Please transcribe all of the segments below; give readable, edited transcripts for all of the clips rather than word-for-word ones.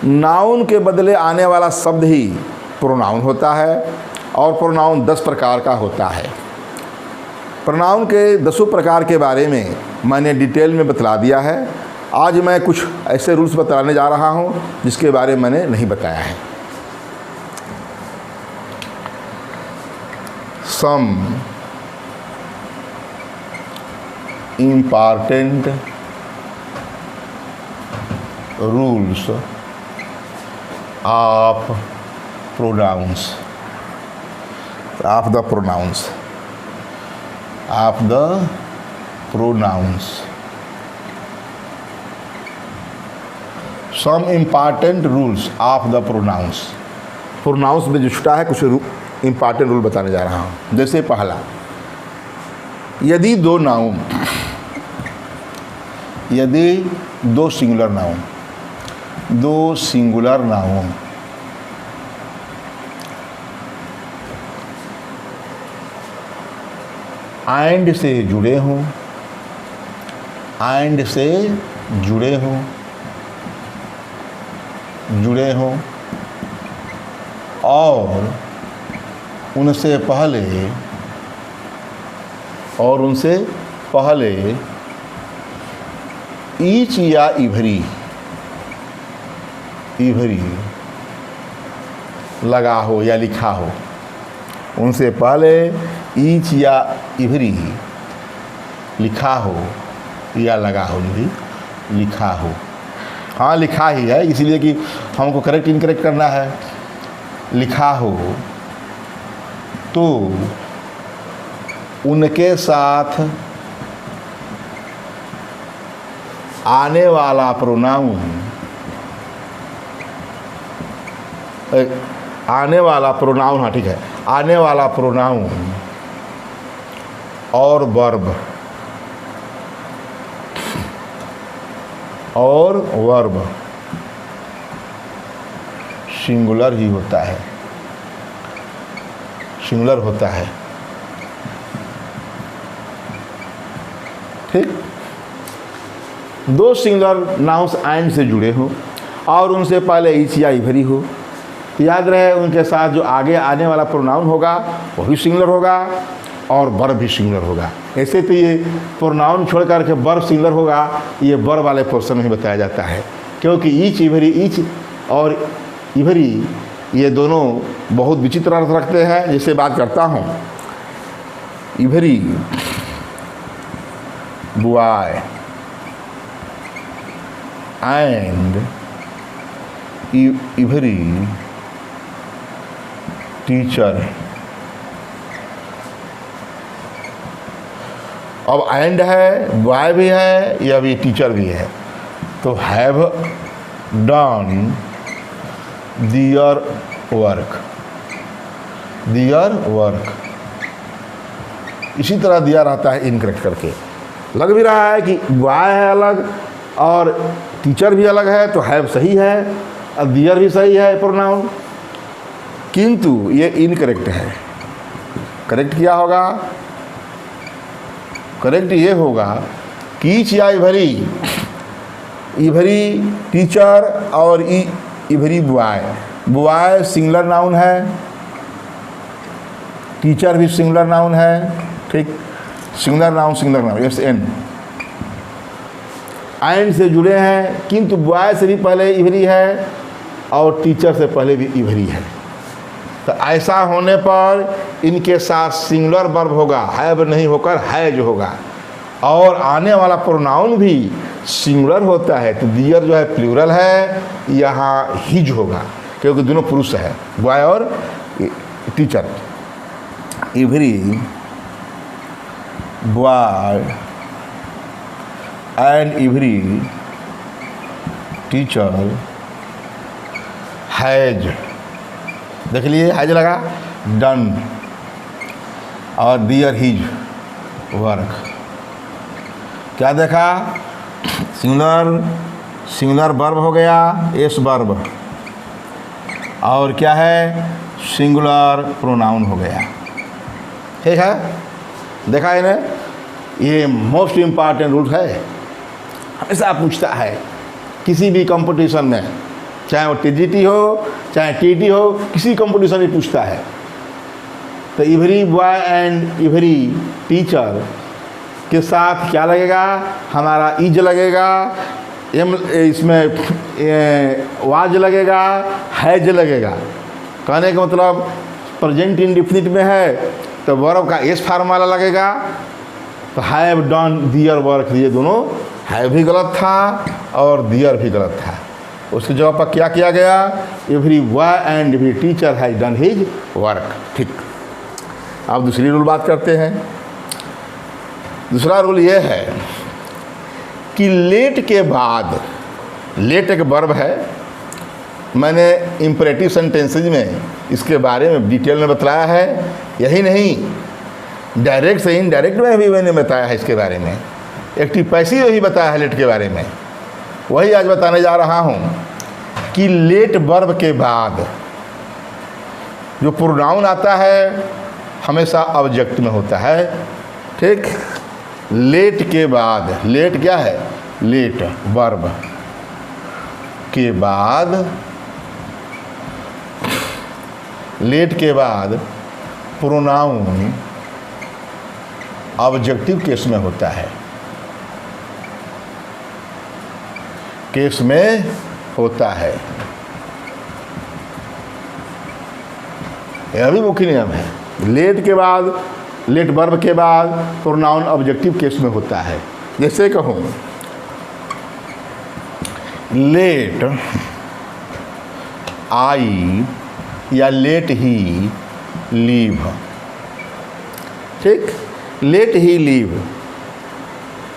Noun के बदले आने वाला शब्द ही प्रोनाउन होता है और प्रोनाउन 10 प्रकार का होता है। प्रोनाउन के 10 प्रकार के बारे में मैंने डिटेल में बतला दिया है। आज मैं कुछ ऐसे रूल्स बताने जा रहा हूँ जिसके बारे में मैंने नहीं बताया है। Some important rules of pronouns some important rules of the pronouns. Pronouns में जो छुटा है कुछ इम्पॉर्टेंट रूल बताने जा रहा हूँ। जैसे पहला, यदि दो सिंगुलर नाउन एंड से जुड़े हों और उनसे पहले ईच या इभरी लगा हो या लिखा हो। उनसे पहले ईच या इभरी लिखा हो या लगा हो, लिखा हो। हाँ, लिखा ही है, इसलिए कि हमको करेक्ट इनकरेक्ट करना है। लिखा हो तो उनके साथ आने वाला प्रोनाउन हाँ ठीक है, आने वाला प्रोनाउन और वर्ब सिंगुलर ही होता है, ठीक। दो सिंगुलर नाउन्स एंड से जुड़े हो और उनसे पहले ईच या इभरी हो, तो याद रहे उनके साथ जो आगे आने वाला प्रोनाउन होगा वो भी सिंगुलर होगा और वर्ब भी सिंगुलर होगा। ऐसे तो ये प्रोनाउन छोड़ करके वर्ब सिंगुलर होगा, ये वर्ब वाले पोर्शन में बताया जाता है, क्योंकि ईच और इभरी ये दोनों बहुत विचित्र अर्थ रखते हैं। जैसे बात करता हूँ, इभरी बॉय एंड इभरी टीचर। अब एंड है, बॉय भी है, या भी टीचर भी है, तो हैव डन दियर वर्क। इसी तरह दिया रहता है इनकरेक्ट करके। लग भी रहा है कि बॉय है अलग और टीचर भी अलग है, तो हैव सही है और दियर भी सही है प्रोनाउन, किंतु ये इनकरेक्ट है। करेक्ट क्या होगा? करेक्ट ये होगा कि ईच या इभरी टीचर और इभरी बॉय सिंगुलर नाउन है, टीचर भी सिंगुलर नाउन है, ठीक। Singular noun S N and से जुड़े हैं, किंतु बॉय से भी पहले इभरी है और टीचर से पहले भी इभरी है। तो ऐसा होने पर इनके साथ सिंगुलर वर्ब होगा, हैव नहीं होकर हैज होगा, और आने वाला प्रोनाउन भी सिंगुलर होता है। तो दियर जो है प्लूरल है, यहाँ हिज होगा क्योंकि दोनों पुरुष है, बॉय और teacher. Every boy and every teacher has, देख लिए हैज लगा, डन, और दियर हिज वर्क। क्या देखा? सिंगुलर वर्ब हो गया, एस वर्ब, और क्या है? सिंगुलर प्रोनाउन हो गया। ठीक है, देखा है ना? ये मोस्ट इम्पॉर्टेंट रूल है। हमेशा पूछता है किसी भी कंपटीशन में चाहे वो टीजीटी हो चाहे टीटी हो, किसी कंपटीशन में पूछता है। तो every boy and every teacher के साथ क्या लगेगा, हमारा इज लगेगा, इसमें वाज लगेगा, हैज लगेगा। कहने का मतलब प्रेजेंट इंडेफिनिट में है तो वर्ब का एस फार्मूला लगेगा। तो हैव डन दियर वर्क, ये दोनों हैव भी गलत था और दियर भी गलत था। उसके जवाब पर क्या किया गया, every boy and every teacher has done his work. ठीक, अब दूसरी रूल बात करते हैं। दूसरा रूल ये है कि लेट के बाद, लेट एक वर्ब है, मैंने इम्परेटिव सेंटेंसेज में इसके बारे में डिटेल में बताया है। यही नहीं, डायरेक्ट से इनडायरेक्ट में भी मैंने बताया है इसके बारे में। एक्टिव पैसिव भी बताया है लेट के बारे में। वही आज बताने जा रहा हूँ कि लेट वर्ब के बाद जो प्रोनाउन आता है हमेशा ऑब्जेक्ट में होता है। ठीक, लेट के बाद, लेट क्या है, लेट वर्ब के बाद, लेट के बाद प्रोनाउन ऑब्जेक्टिव केस में होता है, केस में होता है। यह भी मुख्य नियम है। लेट के बाद, लेट वर्ब के बाद प्रोनाउन ऑब्जेक्टिव केस में होता है। जैसे कहूँ लेट आई या लेट ही लीव। ठीक, लेट ही लीव,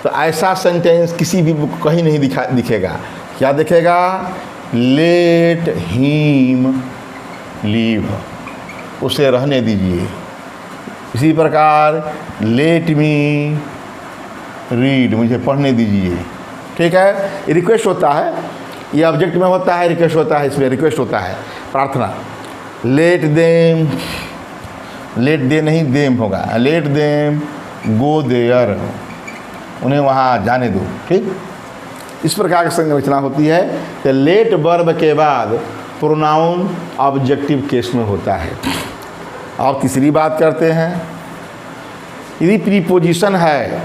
तो ऐसा सेंटेंस किसी भी बुक कहीं नहीं दिखेगा। क्या दिखेगा, लेट हिम लीव, उसे रहने दीजिए। इसी प्रकार लेट मी रीड, मुझे पढ़ने दीजिए। ठीक है, रिक्वेस्ट होता है, ये ऑब्जेक्ट में होता है, रिक्वेस्ट होता है, इसमें रिक्वेस्ट होता है, प्रार्थना। लेट देम, लेट दे नहीं देम होगा, लेट देम गो देयर, उन्हें वहाँ जाने दो। ठीक, इस प्रकार की संरचना होती है कि लेट वर्ब के बाद प्रोनाउन ऑब्जेक्टिव केस में होता है। अब तीसरी बात करते हैं, यदि प्रीपोजिशन है,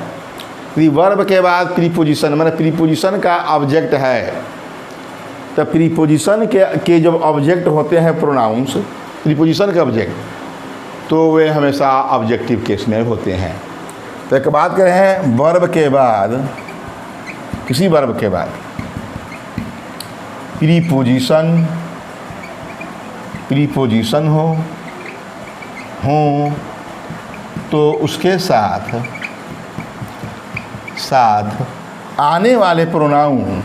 यदि वर्ब के बाद प्रीपोजिशन, माने प्रीपोजिशन का ऑब्जेक्ट है, तो प्रीपोजिशन के जब ऑब्जेक्ट होते हैं प्रोनाउंस, प्रीपोजिशन के ऑब्जेक्ट, तो वे हमेशा ऑब्जेक्टिव केस में होते हैं। तो एक बात करें हैं, वर्ब के बाद, किसी वर्ब के बाद प्रीपोजिशन, प्रीपोजिशन हो तो उसके साथ आने वाले प्रोनाउन,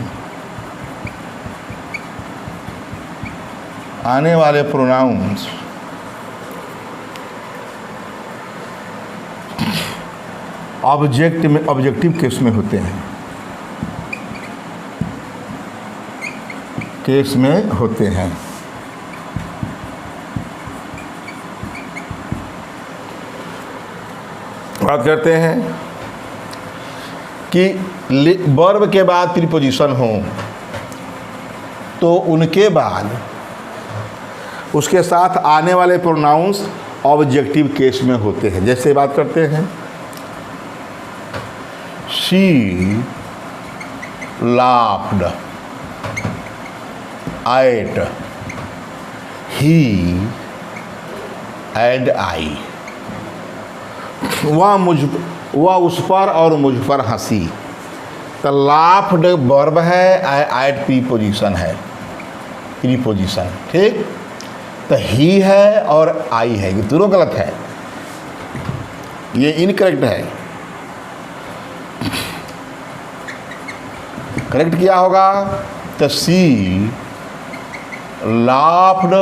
आने वाले प्रोनाउंस ऑब्जेक्ट में, ऑब्जेक्टिव केस में होते हैं, केस में होते हैं। बात करते हैं कि वर्ब के बाद प्रीपोजिशन हो तो उनके बाद उसके साथ आने वाले प्रोनाउंस ऑब्जेक्टिव केस में होते हैं। जैसे बात करते हैं, she laughed eight he and I, वह उस पर और मुझ पर हंसी। तो लाफ्ड वर्ब है, एट प्रीपोजिशन है, प्रीपोजिशन। ठीक, तो ही है और आई है, ये दोनों गलत है, ये इनकरेक्ट है। करेक्ट क्या होगा, तो she laughed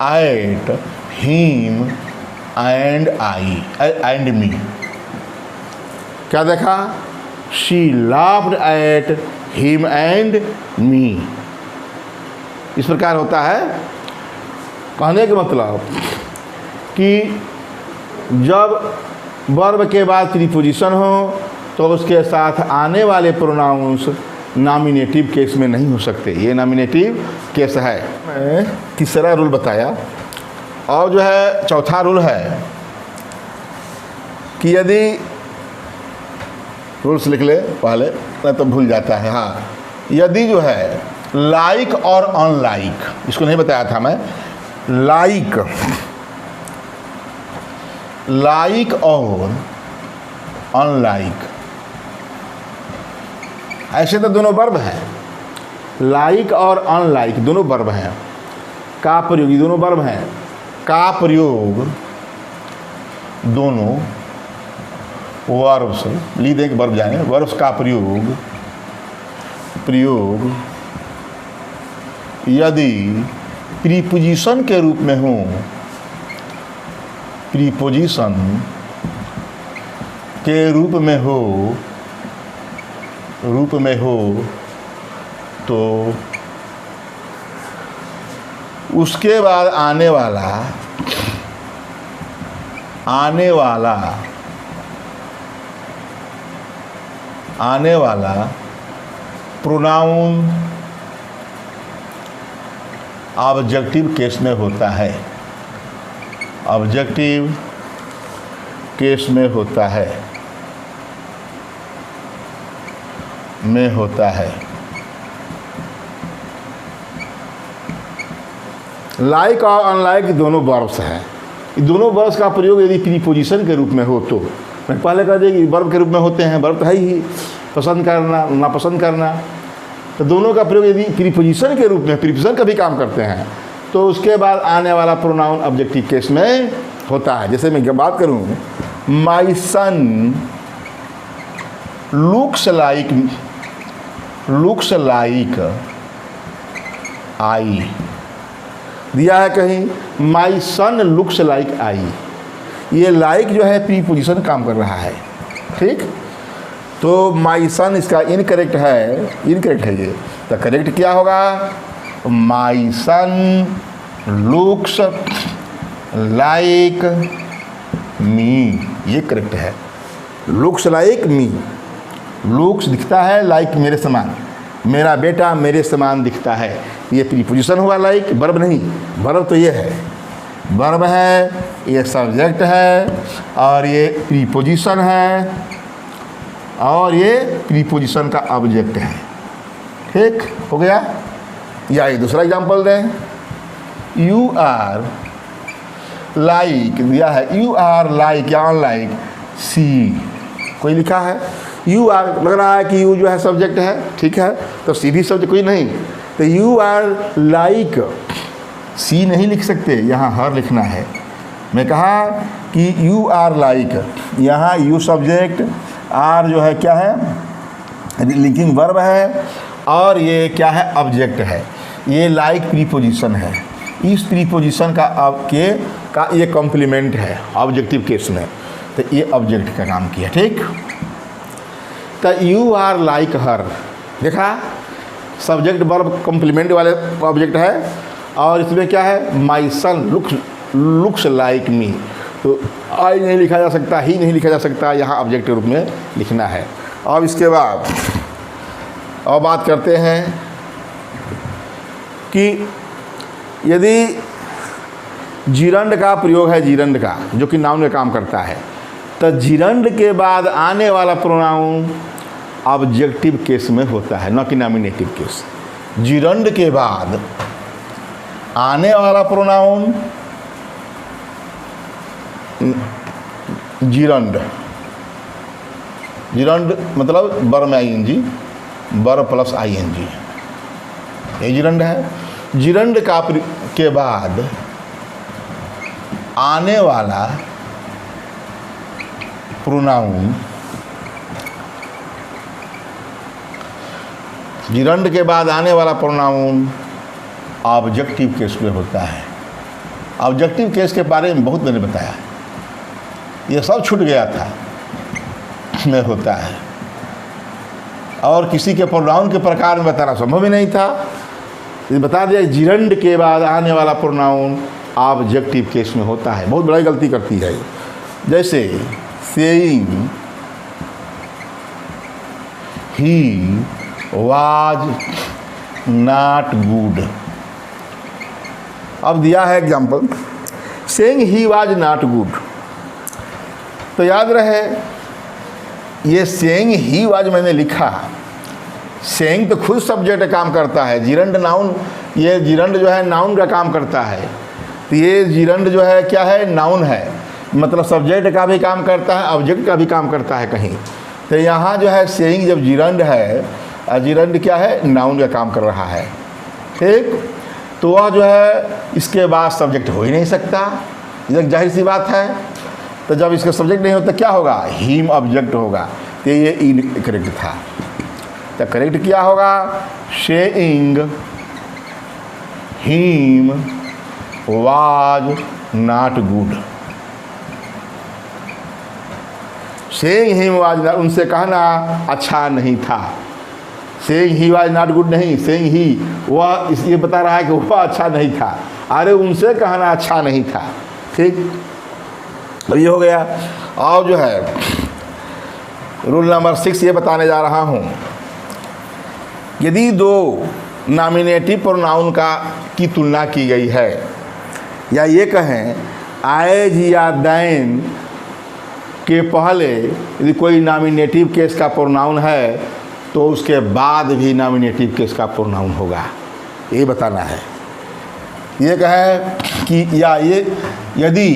at him and I and me. क्या देखा, she laughed at him and me. इस प्रकार होता है। कहने का मतलब कि जब वर्ब के बाद प्रीपोजिशन हो तो उसके साथ आने वाले प्रोनाउंस नॉमिनेटिव केस में नहीं हो सकते, ये नॉमिनेटिव केस है। मैं तीसरा रूल बताया, और जो है चौथा रूल है कि यदि, रूल्स लिख ले पहले, मैं तो भूल जाता है। हाँ, यदि जो है लाइक और अनलाइक, इसको नहीं बताया था मैं, लाइक और अनलाइक, ऐसे तो दोनों वर्ब हैं, लाइक और अनलाइक दोनों वर्ब हैं, का प्रयोग, ये दोनों वर्ब हैं, का प्रयोग दोनों वर्ब्स, ली दें कि वर्ब जाने, वर्ब्स का प्रयोग यदि प्रीपोजिशन के रूप में हो, प्रीपोजिशन के रूप में हो तो उसके बाद आने वाला प्रोनाउन ऑब्जेक्टिव केस में होता है, ऑब्जेक्टिव केस में होता है, लाइक और अनलाइक दोनों वर्ब्स हैं। दोनों वर्ब्स का प्रयोग यदि प्रीपोजिशन के रूप में हो तो, मैं पहले कह दें कि वर्ब के रूप में होते हैं, वर्ब तो है ही, पसंद करना नापसंद करना, तो दोनों का प्रयोग यदि प्रीपोजिशन के रूप में, प्रीपोजिशन का भी काम करते हैं, तो उसके बाद आने वाला प्रोनाउन ऑब्जेक्टिव केस में होता है। जैसे मैं बात करूं, माई सन लुक्स लाइक आई, दिया है कहीं माई सन लुक्स लाइक आई, ये लाइक जो है प्रीपोजिशन काम कर रहा है, ठीक। तो माई सन इसका इनकरेक्ट है ये, तो करेक्ट क्या होगा, माई सन लुक्स लाइक मी, ये करेक्ट है। लुक्स लाइक मी, लुक्स दिखता है लाइक मेरे समान, मेरा बेटा मेरे समान दिखता है, ये प्रीपोजिशन हुआ लाइक, वर्ब नहीं, वर्ब तो ये है, वर्ब है, ये सब्जेक्ट है, और ये प्रीपोजिशन है, और ये प्रीपोजिशन का ऑब्जेक्ट है, ठीक हो गया। या ये दूसरा एग्जांपल दें, यू आर लाइक, दिया है यू आर लाइक या अनलाइक सी, कोई लिखा है यू आर, लग रहा है कि यू जो है सब्जेक्ट है, ठीक है, तो सी भी सब्जेक्ट कोई नहीं, तो यू आर लाइक सी नहीं लिख सकते, यहाँ हर लिखना है। मैं कहा कि यू आर लाइक, यहाँ यू सब्जेक्ट, आर जो है क्या है, लिंकिंग वर्ब है, और ये क्या है, ऑब्जेक्ट है, ये लाइक प्रीपोजिशन है, इस प्रीपोजिशन का आपके का ये कॉम्प्लीमेंट है ऑब्जेक्टिव केस में, तो ये ऑब्जेक्ट का काम किया, ठीक। तो यू आर लाइक हर, देखा सब्जेक्ट वर्ब कॉम्प्लीमेंट वाले ऑब्जेक्ट है, और इसमें क्या है, माई सन लुक्स लाइक मी, तो आई नहीं लिखा जा सकता, ही नहीं लिखा जा सकता, यहाँ ऑब्जेक्ट के रूप में लिखना है। अब इसके बाद और बात करते हैं कि यदि जिरंड का प्रयोग है, जिरंड का जो कि नाउन में काम करता है, तो जिरंड के बाद आने वाला प्रोनाउन ऑब्जेक्टिव केस में होता है, न कि नॉमिनेटिव केस। जिरंड के बाद आने वाला प्रोनाउन, जिरंड मतलब बर में आईएनजी, बर प्लस आईएनजी, ये जिरंड है। जिरंड का के बाद आने वाला प्रोनाउन, जिरंड के बाद आने वाला प्रोनाउन ऑब्जेक्टिव केस में होता है। ऑब्जेक्टिव केस के बारे में बहुत मैंने बताया, ये सब छूट गया था, में होता है, और किसी के प्रोनाउन के प्रकार में बताना संभव ही नहीं था, ये बता दिया जिरंड के बाद आने वाला प्रोनाउन ऑब्जेक्टिव केस में होता है। बहुत बड़ी गलती करती है, जैसे saying he was not good. अब दिया है example, saying he was not good. तो याद रहे ये सेइंग ही वाज मैंने लिखा, सेइंग तो खुद सब्जेक्ट काम करता है, जिरंड नाउन, ये जिरंड जो है नाउन का काम करता है। तो ये जिरंड जो है क्या है, नाउन है, मतलब सब्जेक्ट का भी काम करता है, ऑब्जेक्ट का भी काम करता है कहीं। तो यहाँ जो है सेइंग जब जिरंड है, जिरंड क्या है, नाउन का काम कर रहा है, ठीक। तो वह जो है इसके बाद सब्जेक्ट हो ही नहीं सकता, ये जाहिर सी बात है। तो जब इसका सब्जेक्ट नहीं होता क्या होगा, हिम ऑब्जेक्ट होगा। तो ये इनकरेक्ट था, तो करेक्ट क्या होगा, saying him was not good. Saying him was, उनसे कहना अच्छा नहीं था। Saying he was not good नहीं, सेइंग ही, वह ये बता रहा है कि वह अच्छा नहीं था, अरे उनसे कहना अच्छा नहीं था, ठीक। तो ये हो गया। और जो है रूल नंबर 6 ये बताने जा रहा हूँ, यदि दो नॉमिनेटिव प्रोनाउन की तुलना की गई है, या ये कहें एज या देन के पहले यदि कोई नॉमिनेटिव केस का प्रोनाउन है तो उसके बाद भी नॉमिनेटिव केस का प्रोनाउन होगा, ये बताना है। ये कहे कि या ये यदि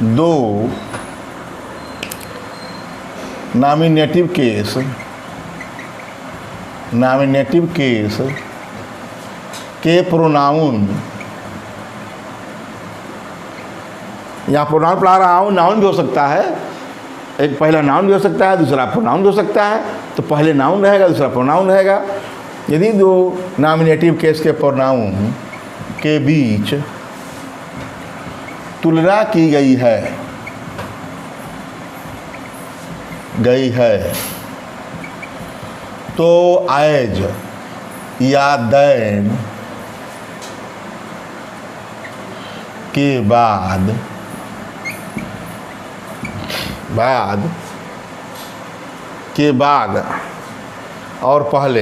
दो नॉमिनेटिव केस के प्रोनाउन, यहाँ प्रोनाउन पढ़ा रहा हूँ, नाउन भी हो सकता है, एक पहला नाउन भी हो सकता है, दूसरा प्रोनाउन भी हो सकता है। तो पहले नाउन रहेगा, दूसरा प्रोनाउन रहेगा। यदि दो नॉमिनेटिव केस के प्रोनाउन के बीच तुलना की गई है तो एज या देन के बाद और पहले,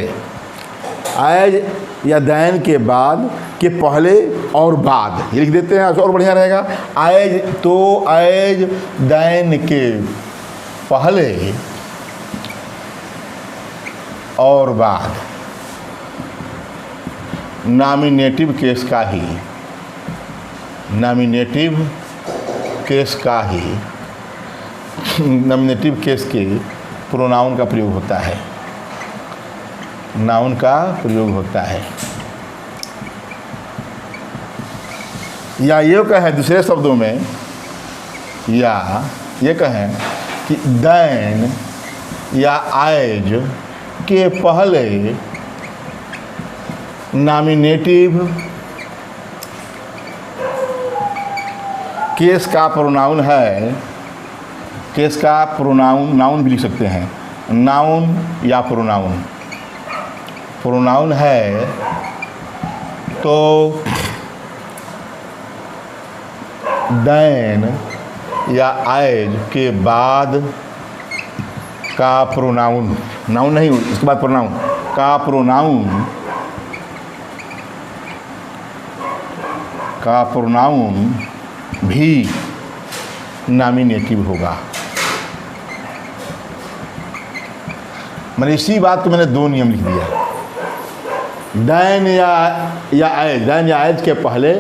एज या देन के बाद के पहले और बाद, ये लिख देते हैं और बढ़िया रहेगा। एज तो एज देन के पहले और बाद नॉमिनेटिव केस के प्रोनाउन का प्रयोग होता है, नाउन का प्रयोग होता है। या ये कहें दूसरे शब्दों में, या ये कहें कि देन या एज के पहले नॉमिनेटिव केस का प्रोनाउन है, केस का प्रोनाउन, नाउन भी लिख सकते हैं, नाउन या प्रोनाउन है तो देन या एज के बाद का प्रोनाउन, नाउन नहीं इसके बाद प्रोनाउन का प्रोनाउन भी नॉमिनेटिव होगा। मैंने इसी बात को मैंने दो नियम लिख दिया, देन या एज के पहले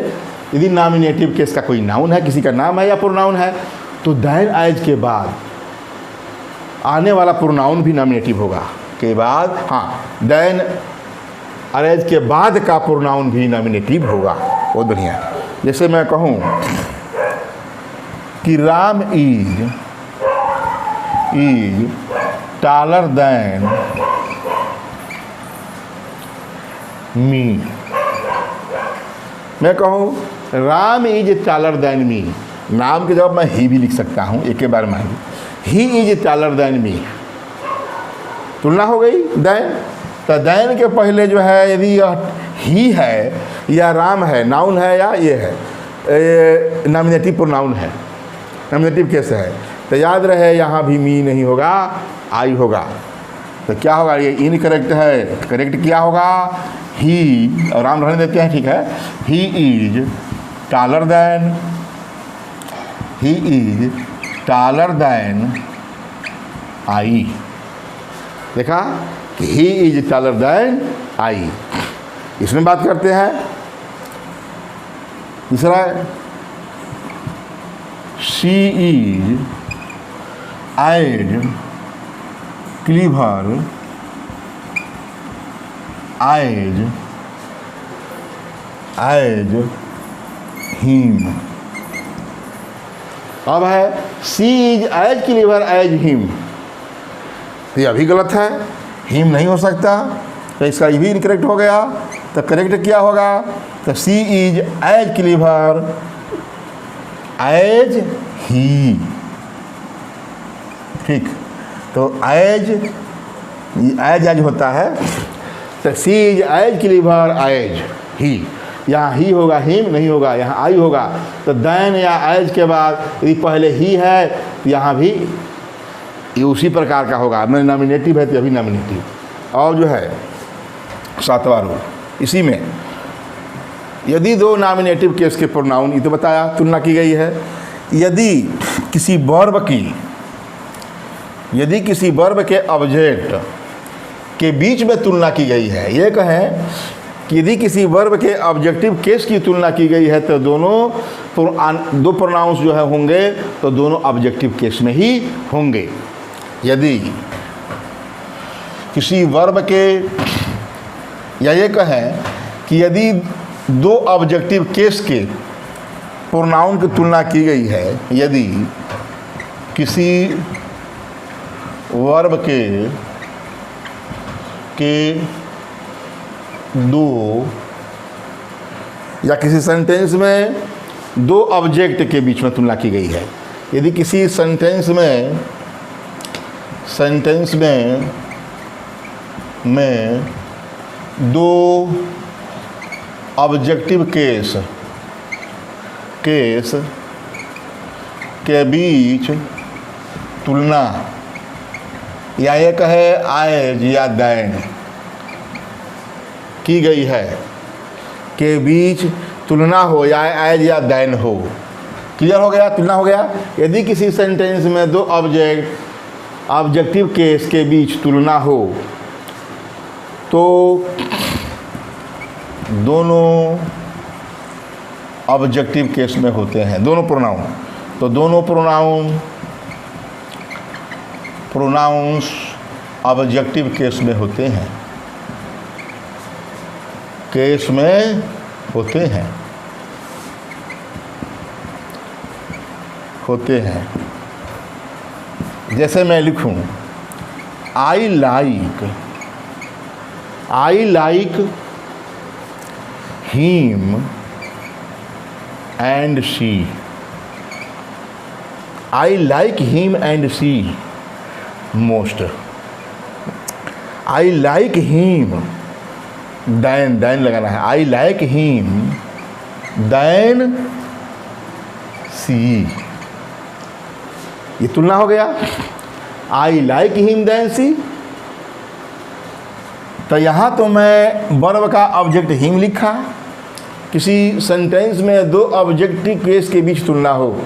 यदि नॉमिनेटिव केस का कोई नाउन है, किसी का नाम है या प्रोनाउन है, तो देन एज के बाद आने वाला प्रोनाउन भी नॉमिनेटिव होगा। के बाद, हाँ, देन एज के बाद का प्रोनाउन भी नॉमिनेटिव होगा। बहुत बढ़िया। जैसे मैं कहूँ कि Ram is taller than me, मैं कहूँ Ram is taller than me, नाम के जवाब मैं ही भी लिख सकता हूँ एक के बार में, he is taller than me, तुलना हो गई दैन। तो दैन के पहले जो है यदि यह ही है या राम है, नाउन है या ये है, नॉमिनेटिव प्रोनाउन है, नॉमिनेटिव केस है, तो याद रहे यहाँ भी मी नहीं होगा, आई होगा। तो क्या होगा, ये इनकरेक्ट है, करेक्ट क्या होगा, ही, और राम रहने देते हैं, ठीक है। He is taller than, he is taller than I. देखा कि he is taller than I. इसमें बात करते हैं। दूसरा, she is as clever as him. अब है she is as clever as him, ये अभी गलत है, हिम नहीं हो सकता, तो इसका ये भी इनकरेक्ट हो गया। तो करेक्ट क्या होगा, तो she is as clever as he. ठीक, तो एज होता है, तो she is as clever as he. यहाँ ही होगा, हिम नहीं होगा, यहाँ आई होगा। तो दैन या एज के बाद यदि पहले ही है तो यहाँ भी ये उसी प्रकार का होगा। मैंने नॉमिनेटिव है तो अभी नॉमिनेटिव। और जो है 7वां रूल, इसी में यदि दो नॉमिनेटिव केस के प्रोनाउन, ये तो बताया तुलना की गई है। यदि किसी वर्ब के ऑब्जेक्ट के बीच में तुलना की गई है, ये कहें कि यदि किसी वर्ब के ऑब्जेक्टिव केस की तुलना की गई है तो दो प्रोनाउंस जो है होंगे तो दोनों ऑब्जेक्टिव केस में ही होंगे। यदि किसी वर्ब के, या ये कहें कि यदि दो ऑब्जेक्टिव केस के प्रोनाउन की तुलना की गई है, यदि किसी वर्ब के दो, या किसी सेंटेंस में दो ऑब्जेक्ट के बीच में तुलना की गई है। यदि किसी सेंटेंस में दो ऑब्जेक्टिव केस के बीच तुलना, या ये कहे एज या दैन की गई है, के बीच तुलना हो, या एज या दैन हो। क्लियर हो गया, तुलना हो गया। यदि किसी सेंटेंस में दो ऑब्जेक्टिव केस के बीच तुलना हो तो दोनों ऑब्जेक्टिव केस में होते हैं दोनों प्रोनाउन। तो दोनों प्रोनाउंस ऑब्जेक्टिव केस में होते हैं, जैसे मैं लिखूं I like him and she. I like him and she most. I like him, than लगाना है। I like him than she, ये तुलना हो गया। I like him than she. तो यहाँ तो मैं वर्ब का ऑब्जेक्ट हिम लिखा। किसी सेंटेंस में दो ऑब्जेक्टिव केस के बीच तुलना हो,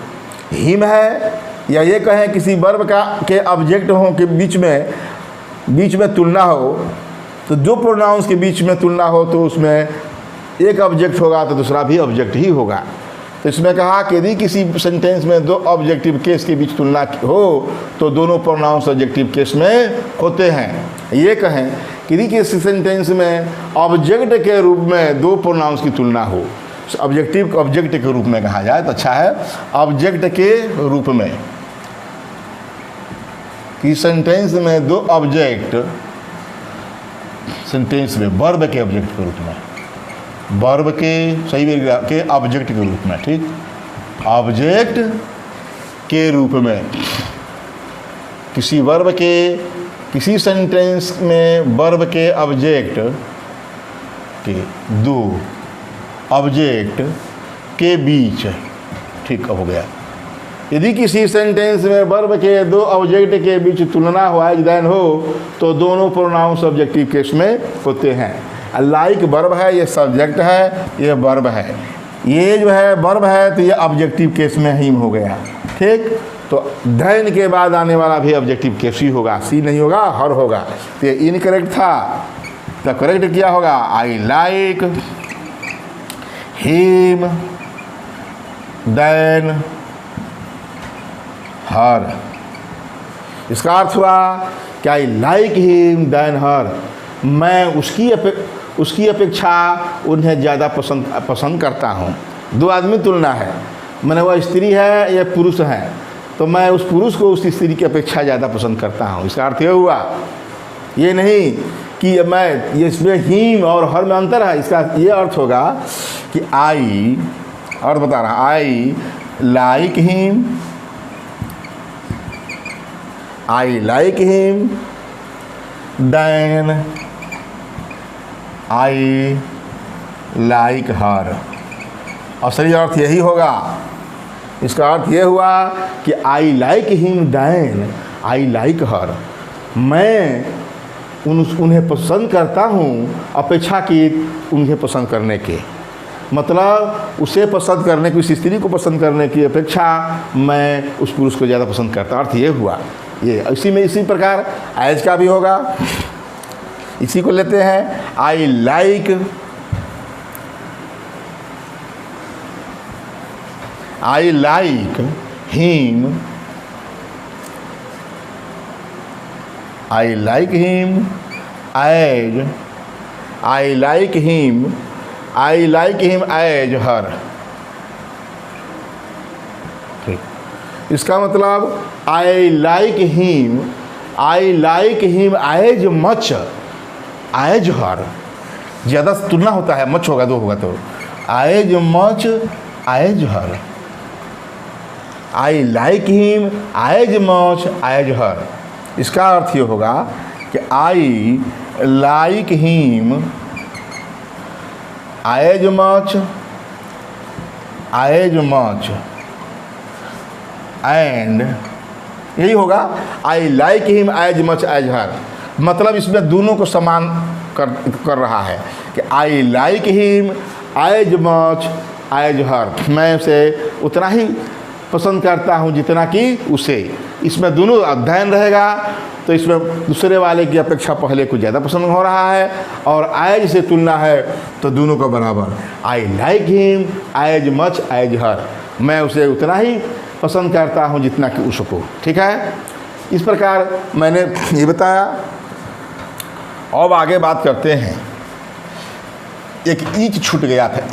हिम है, या ये कहें किसी वर्ब के ऑब्जेक्ट हो के बीच में तुलना हो, तो दो प्रोनाउंस के बीच में तुलना हो तो उसमें एक ऑब्जेक्ट होगा तो दूसरा भी ऑब्जेक्ट ही होगा। तो इसमें कहा कि यदि किसी सेंटेंस में दो ऑब्जेक्टिव केस के बीच तुलना हो तो दोनों प्रोनाउंस ऑब्जेक्टिव केस में होते हैं। ये कहें कि यदि किसी सेंटेंस में ऑब्जेक्ट के रूप में दो प्रोनाउंस की तुलना हो, ऑब्जेक्टिव को ऑब्जेक्ट के रूप में कहा जाए तो अच्छा है। ऑब्जेक्ट के रूप में, कि सेंटेंस में दो ऑब्जेक्ट, सेंटेंस में वर्ब के ऑब्जेक्ट के रूप में, वर्ब के सही के ऑब्जेक्ट के रूप में, ठीक, ऑब्जेक्ट के रूप में किसी वर्ब के, किसी सेंटेंस में वर्ब के ऑब्जेक्ट के दो ऑब्जेक्ट के बीच, ठीक हो गया। यदि किसी सेंटेंस में वर्ब के दो ऑब्जेक्ट के बीच तुलना हो, एज देन हो, तो दोनों प्रोनाउन ऑब्जेक्टिव केस में होते हैं। लाइक वर्ब है, ये सब्जेक्ट है, ये वर्ब है। ये जो है वर्ब है तो ये ऑब्जेक्टिव केस में ही हो गया। ठीक, तो देन के बाद आने वाला भी ऑब्जेक्टिव केस ही होगा, सी नहीं होगा, हर होगा। तो ये इनकरेक्ट था, तो करेक्ट क्या होगा? आई लाइक हिम देन हर। इसका अर्थ हुआ कि आई लाइक हिम देन हर, मैं उसकी अपेक्षा उन्हें ज़्यादा पसंद करता हूँ। दो आदमी तुलना है, मैंने वह स्त्री है, यह पुरुष है, तो मैं उस पुरुष को उस स्त्री की अपेक्षा ज़्यादा पसंद करता हूँ। इसका अर्थ ये हुआ, ये नहीं कि मैं, ये इसमें हिम और हर में अंतर है। इसका ये अर्थ होगा कि आई, और बता रहा, I like him, I like him than I like her. असली अर्थ यही होगा। इसका अर्थ ये हुआ कि I like him than I like her, मैं उन्हें पसंद करता हूँ अपेक्षा की उन्हें पसंद करने के। मतलब उसे पसंद करने की, उस स्त्री को पसंद करने की अपेक्षा मैं उस पुरुष को ज़्यादा पसंद करता। अर्थ ये हुआ। ये इसी प्रकार एज का भी होगा। इसी को लेते हैं, I like him, I like him as, I like him as her. ठीक, इसका मतलब I like him as much as her. ज़्यादा तुलना होता है, मच होगा, दो होगा तो as much as her. I like him as much as her. इसका अर्थ ये होगा कि I like him as much and, यही होगा, I like him as much as her. मतलब इसमें दोनों को समान कर रहा है कि I like him as much as her, मैं उसे उतना ही पसंद करता हूँ जितना कि उसे। इसमें दोनों अध्ययन रहेगा, तो इसमें दूसरे वाले की अपेक्षा पहले को ज़्यादा पसंद हो रहा है, और एज से तुलना है तो दोनों का बराबर। I like him as much as her, मैं उसे उतना ही पसंद करता हूँ जितना कि उसको। ठीक है, इस प्रकार मैंने ये बताया। अब आगे बात करते हैं। एक ईच छूट गया था,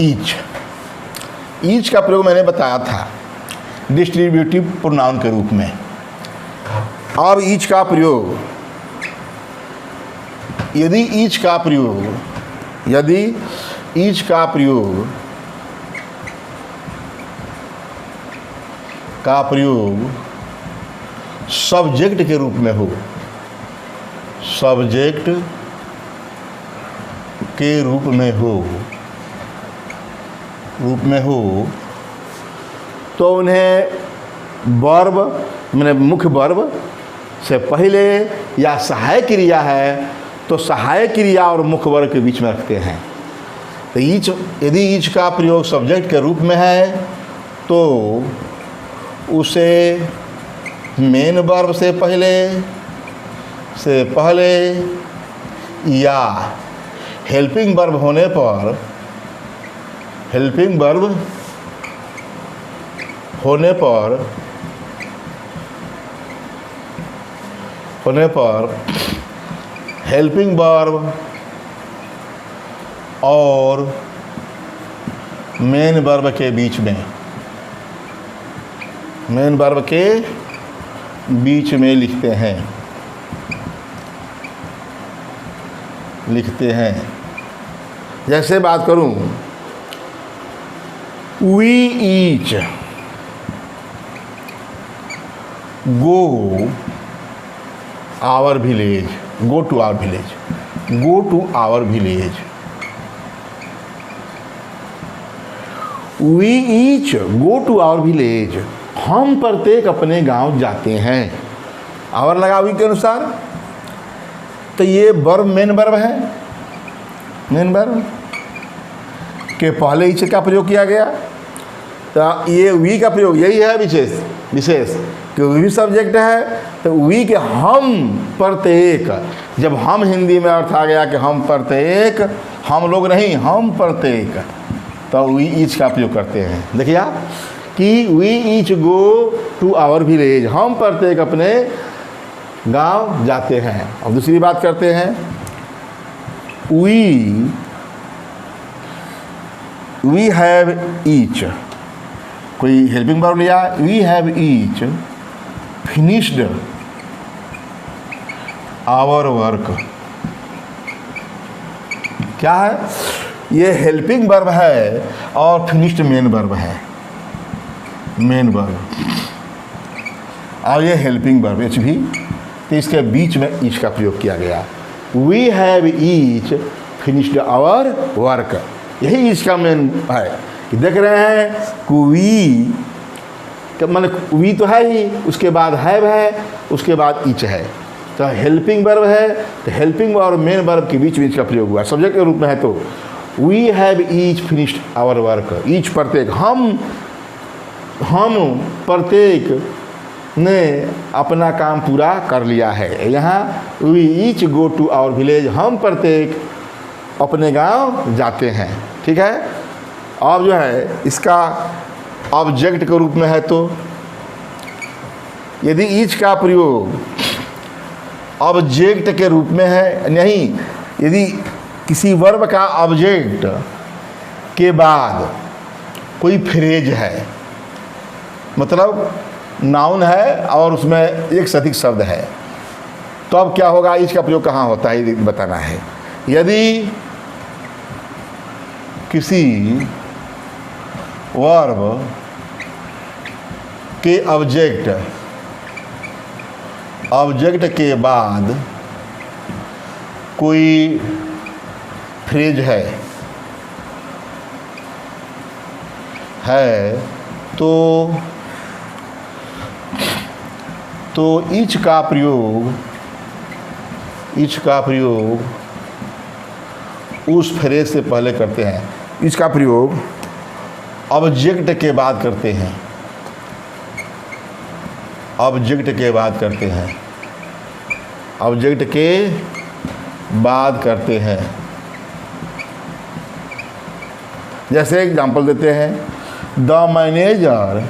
ईच का प्रयोग मैंने बताया था डिस्ट्रीब्यूटिव प्रोनाउन के रूप में। अब ईच का प्रयोग, यदि ईच का प्रयोग सब्जेक्ट के रूप में हो, तो उन्हें वर्ब, मैंने मुख्य वर्ब से पहले या सहायक क्रिया है तो सहायक क्रिया और मुख्य वर्ब के बीच में रखते हैं। तो यदि ईच का प्रयोग सब्जेक्ट के रूप में है तो उसे मेन वर्ब से पहले या हेल्पिंग वर्ब होने पर हेल्पिंग वर्ब और मेन वर्ब के बीच में लिखते हैं। जैसे बात करूं, we each go our village, go to our village, go to our village. We each go to our village. हम प्रत्येक अपने गांव जाते हैं। और लगा वी के अनुसार, तो ये वर्ब मेन वर्ब है, मेन वर्ब के पहले इच का प्रयोग किया गया। तो ये वी का प्रयोग यही है विशेष कि वी सब्जेक्ट है, तो वी के हम प्रत्येक, जब हम हिंदी में अर्थ आ गया कि हम प्रत्येक, हम लोग नहीं, हम प्रत्येक, तो वी ईच का प्रयोग करते हैं। देखिए आप कि we each go to our village, हम प्रत्येक अपने गांव जाते हैं। अब दूसरी बात करते हैं, वी हैव ईच, कोई हेल्पिंग वर्ब लिया, we have each finished our work. क्या है? ये हेल्पिंग वर्ब है और फिनिश्ड मेन वर्ब है, मेन वर्ब, और ये हेल्पिंग वर्ब एच भी, तो इसके बीच में ईच का प्रयोग किया गया। We have each finished our work, यही इसका मेन है कि देख रहे हैं कि वी, मान वी तो है ही, उसके बाद हैव है, उसके बाद ईच है, तो हेल्पिंग वर्ब है, तो हेल्पिंग और मेन वर्ब के बीच में इसका प्रयोग हुआ सब्जेक्ट के रूप में है। तो we have each finished our work, each प्रत्येक, हम प्रत्येक ने अपना काम पूरा कर लिया है। यहाँ we each go to our village, हम प्रत्येक अपने गांव जाते हैं। ठीक है। अब जो है इसका ऑब्जेक्ट के रूप में है, तो यदि ईच का प्रयोग ऑब्जेक्ट के रूप में है, नहीं, यदि किसी वर्ब का ऑब्जेक्ट के बाद कोई फ्रेज है, मतलब नाउन है और उसमें एक से अधिक शब्द है, तो अब क्या होगा, ईच का प्रयोग कहाँ होता है ये बताना है। यदि किसी वर्ब के ऑब्जेक्ट के बाद कोई फ्रेज है तो ईच का प्रयोग उस फ्रेज से पहले करते हैं। ईच का प्रयोग ऑब्जेक्ट के बाद करते हैं, ऑब्जेक्ट के बाद करते हैं, ऑब्जेक्ट के बाद करते हैं। जैसे एग्जांपल देते हैं, the manager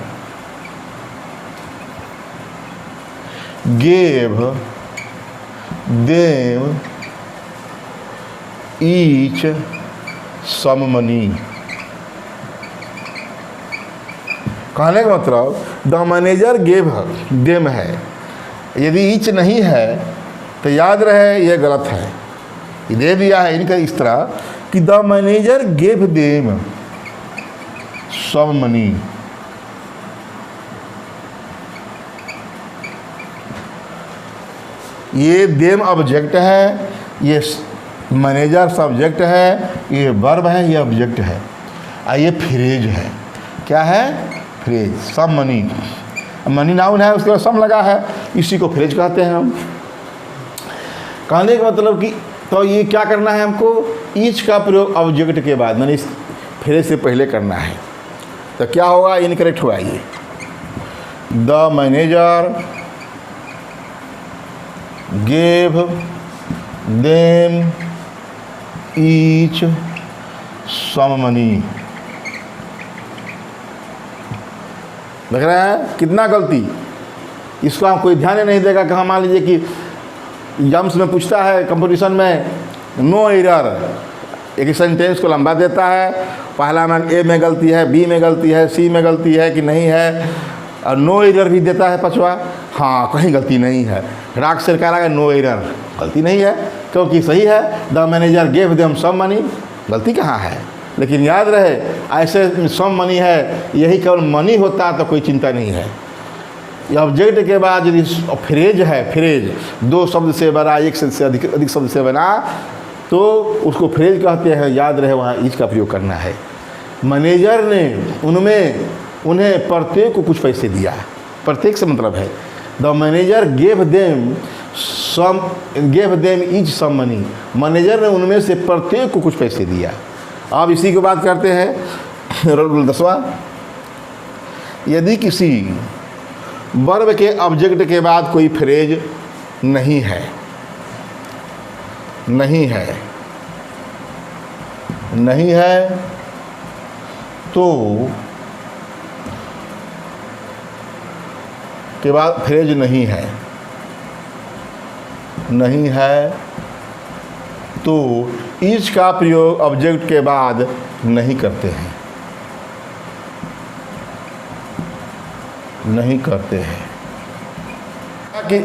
gave them each some money। कहने का मतलब द मैनेजर गेव देम है, यदि ईच नहीं है तो याद रहे ये गलत है, दे दिया है इनका इस तरह कि the manager gave them some money. ये देम ऑब्जेक्ट है, ये मैनेजर सब्जेक्ट है, ये वर्ब है, ये ऑब्जेक्ट है, और ये फ्रेज है। क्या है? Phrase. Some money, money noun है, उसके बाद सम लगा है, इसी को फ्रेज कहते हैं हम। कहने का मतलब कि तो ये क्या करना है हमको, ईच का प्रयोग ऑब्जेक्ट के बाद, मैंने इस फ्रेज से पहले करना है। तो क्या होगा, इनकरेक्ट हुआ ये। The manager gave them each some money। देख रहे हैं कितना गलती, इसको हम कोई ध्यान ही नहीं देगा। कि हम मान लीजिए कि एग्जाम्स में पूछता है, कंपटीशन में, नो एरर, एक सेंटेंस को लंबा देता है, पहला में ए में गलती है, बी में गलती है, सी में गलती है कि नहीं है, और नो एरर भी देता है पछवा, हाँ कहीं गलती नहीं है। राग से कह रहा है नो एरर, गलती नहीं है क्योंकि सही है। The manager gave them some money, गलती कहाँ है। लेकिन याद रहे ऐसे सम मनी है, यही केवल मनी होता तो कोई चिंता नहीं है। ये ऑब्जेक्ट के बाद यदि फ्रेज है, फ्रेज दो शब्द से बना, एक से अधिक शब्द से बना, तो उसको फ्रेज कहते हैं। याद रहे वहाँ ईच का प्रयोग करना है। मैनेजर ने उनमें उन्हें प्रत्येक को कुछ पैसे दिया। प्रत्येक से मतलब है the manager gave them each some money. Manager ने उनमें से प्रत्येक को कुछ पैसे दिया। अब इसी की बात करते हैं रूल 10वां। यदि किसी वर्ब के ऑब्जेक्ट के बाद कोई फ्रेज नहीं है तो के बाद फ्रेज नहीं है तो ईच का प्रयोग ऑब्जेक्ट के बाद नहीं करते हैं। कि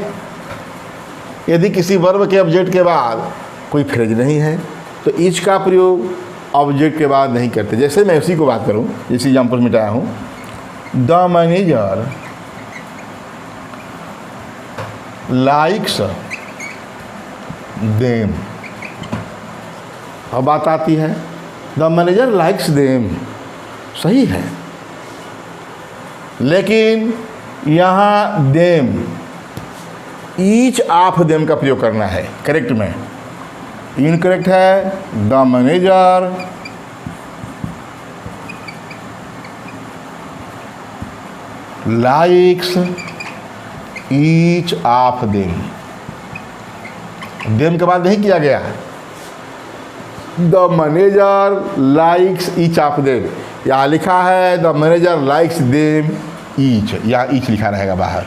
यदि किसी वर्ब के ऑब्जेक्ट के बाद कोई फ्रेज नहीं है तो ईच का प्रयोग ऑब्जेक्ट के बाद नहीं करते। जैसे मैं उसी को बात करूं, जिस एग्जाम्पल मिटाया हूं, द मैनेजर लाइक्स देम। अब बात आती है द मैनेजर लाइक्स देम, सही है, लेकिन यहाँ देम ईच ऑफ देम का प्रयोग करना है। करेक्ट में इनकरेक्ट है। The manager likes each of them. Them के बाद नहीं किया गया। The manager likes each of them, यहाँ लिखा है the manager likes them each, यहाँ ईच लिखा रहेगा बाहर।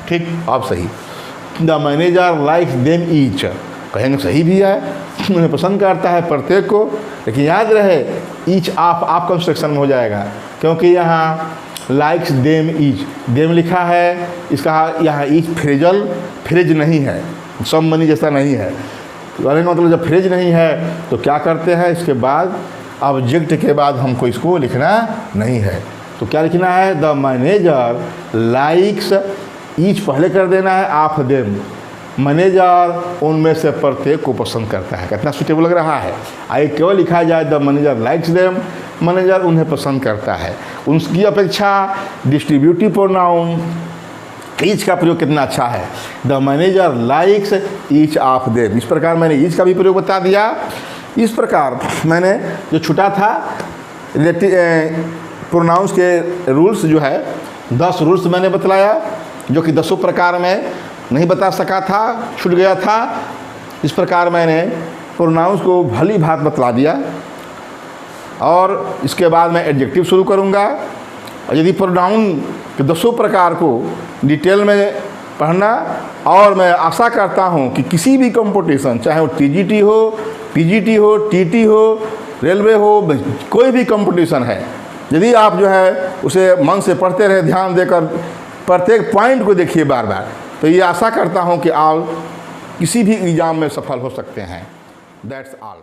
ठीक, अब सही। The manager likes them each कहेंगे सही भी है, उन्हें पसंद करता है प्रत्येक को, लेकिन याद रहे ईच आप कंस्ट्रक्शन में हो जाएगा, क्योंकि यहाँ लाइक्स देम ईच, देम लिखा है, इसका यहाँ ईच फ्रेज नहीं है, सम मनी जैसा नहीं है। कहने का मतलब जब फ्रेज नहीं है तो क्या करते हैं, इसके बाद ऑब्जेक्ट के बाद हमको इसको लिखना नहीं है। तो क्या लिखना है, द मैनेजर लाइक्स ईच पहले कर देना है ऑफ देम। मैनेजर उनमें से प्रत्येक को पसंद करता है। कितना सुटेबल लग रहा है। आइए केवल लिखा जाए the manager likes them, manager उन्हें पसंद करता है। उनकी अपेक्षा डिस्ट्रीब्यूटिव प्रोनाउन ईच का प्रयोग कितना अच्छा है। The manager likes each of them. इस प्रकार मैंने ईच का भी प्रयोग बता दिया। इस प्रकार मैंने जो छुटा था प्रोनाउंस के रूल्स जो है 10 रूल्स मैंने बतलाया, जो कि 10 प्रकार में नहीं बता सका था, छूट गया था। इस प्रकार मैंने प्रोनाउंस को भली भांति बतला दिया। और इसके बाद मैं एडजेक्टिव शुरू करूँगा। और यदि प्रोनाउन के 10 प्रकार को डिटेल में पढ़ना, और मैं आशा करता हूँ कि किसी भी कंपटीशन, चाहे वो TGT हो, PGT हो, TT हो, रेलवे हो, कोई भी कंपटीशन है, यदि आप जो है उसे मन से पढ़ते रहे, ध्यान देकर प्रत्येक पॉइंट को देखिए बार बार, तो ये आशा करता हूँ कि आप किसी भी एग्ज़ाम में सफल हो सकते हैं। That's all.